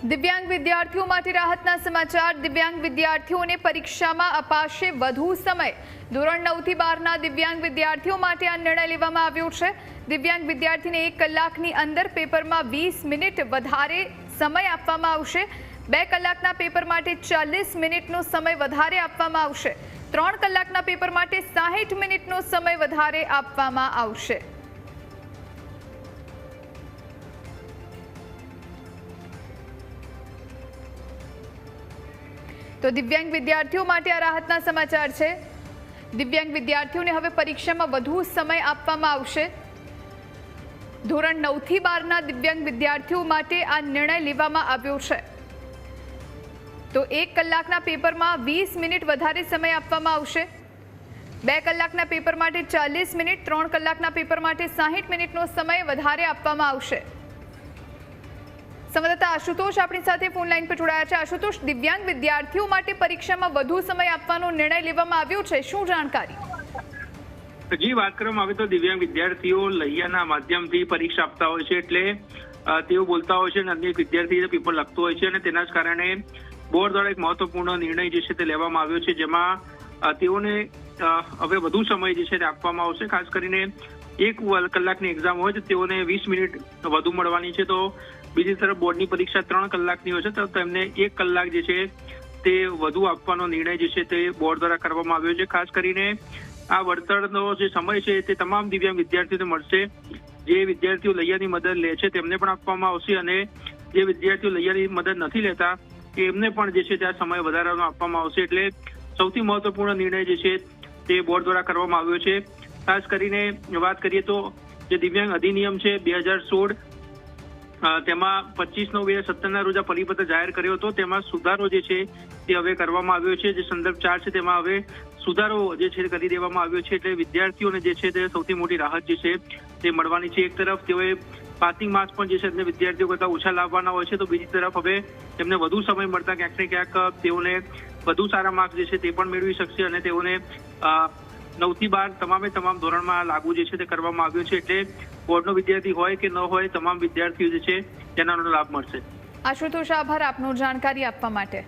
દિવ્યાંગ વિદ્યાર્થીઓ માટે રાહતના સમાચાર। દિવ્યાંગ વિદ્યાર્થીઓને પરીક્ષામાં અપાશે વધુ સમય। ધોરણ 9 થી 12ના દિવ્યાંગ વિદ્યાર્થીઓ માટે આ નિર્ણય લેવામાં આવ્યો છે। દિવ્યાંગ વિદ્યાર્થીને 1 કલાકની અંદર પેપરમાં 20 મિનિટ વધારે સમય આપવામાં આવશે। 2 કલાકના પેપર માટે 40 મિનિટનો સમય વધારે આપવામાં આવશે। 3 કલાકના પેપર માટે 60 મિનિટનો સમય વધારે આપવામાં આવશે। तो दिव्यांग विद्यार्थियों माटे आ राहतना समाचार है। दिव्यांग विद्यार्थियों ने हवे परीक्षा में वधु समय आपवामां आवशे। धोरण 9 થી 12 दिव्यांग विद्यार्थियों माटे आ निर्णय लेवामां आव्यो छे। तो 1 कलाकना पेपर में 20 मिनिट वधारे समय आपवामां आवशे। 2 कलाकना पेपर माटे 40 मिनिट, 3 कलाकना पेपर माटे 60 मिनिटनो समय वधारे आपवामां आवशे। संवाददाता आशुतोष अपनी साथे फोन लाइन पर जोड़ाया है। आशुतोष, दिव्यांग विद्यार्थियों माटे परीक्षा में વધુ સમય આપવાનો નિર્ણય લેવામાં આવ્યો છે, શું જાણકારી? जी बात કરવામાં આવે તો દિવ્યાંગ વિદ્યાર્થીઓ લૈયાના માધ્યમથી પરીક્ષા આપતા હોય છે, એટલે તેઓ બોલતા હોય છે અને અન્ય વિદ્યાર્થી પેપર લખતો હોય છે અને તેના જ કારણે બોર્ડ દ્વારા એક મહત્વપૂર્ણ નિર્ણય જે છે તે લેવામાં આવ્યો છે, જેમાં તેઓને હવે વધુ સમય જે છે તે આપવામાં આવશે। ખાસ કરીને 1 કલાકની એક્ઝામ હોય તો તેઓને 20 મિનિટ વધુ મળવાની છે। તો બીજી તરફ બોર્ડની પરીક્ષા 3 કલાકની હોય છે તો તેમને 1 કલાક જે છે તે વધુ આપવાનો નિર્ણય જે છે તે બોર્ડ દ્વારા કરવામાં આવ્યો છે। ખાસ કરીને આ વળતરનો જે સમય છે તે તમામ દિવ્યાંગ વિદ્યાર્થીઓને મળશે। જે વિદ્યાર્થીઓ લૈયાની મદદ લે છે તેમને પણ આપવામાં આવશે અને જે વિદ્યાર્થીઓ લૈયાની મદદ નથી લેતા એમને પણ જે છે તે આ સમય વધારાનો આપવામાં આવશે। એટલે સૌથી મહત્વપૂર્ણ નિર્ણય જે છે તે બોર્ડ દ્વારા કરવામાં આવ્યો છે। ખાસ કરીને વાત કરીએ તો જે દિવ્યાંગ અધિનિયમ છે 2016 તેમાં 25/9/2017ના રોજ પરિપત્ર જાહેર કર્યો હતો। તેમાં સુધારો જે છે તે હવે કરવામાં આવ્યો છે। જે સંદર્ભ 4 છે તેમાં હવે સુધારો જે છે કરી દેવામાં આવ્યો છે। એટલે વિદ્યાર્થીઓને જે છે તે સૌથી મોટી રાહત જે છે તે મળવાની છે। એક તરફ તેઓએ પાસિંગ માર્ક્સ પણ જે છે તે વિદ્યાર્થીઓ કરતાં ઓછા લાવવાના હોય છે, તો બીજી તરફ હવે તેમને વધુ સમય મળતા ક્યાંક ને ક્યાંક તેઓને વધુ સારા માર્ક્સ જે છે તે પણ મેળવી શકશે અને તેઓને 9 થી 12 તમામ ધોરણમાં લાગુ જે છે તે કરવામાં આવ્યું છે। એટલે બોર્ડનો વિદ્યાર્થી હોય કે ન હોય તમામ વિદ્યાર્થીઓ જે છે તેનો લાભ મળશે। આશુતોષ, આભાર આપનો જાણકારી આપવા માટે।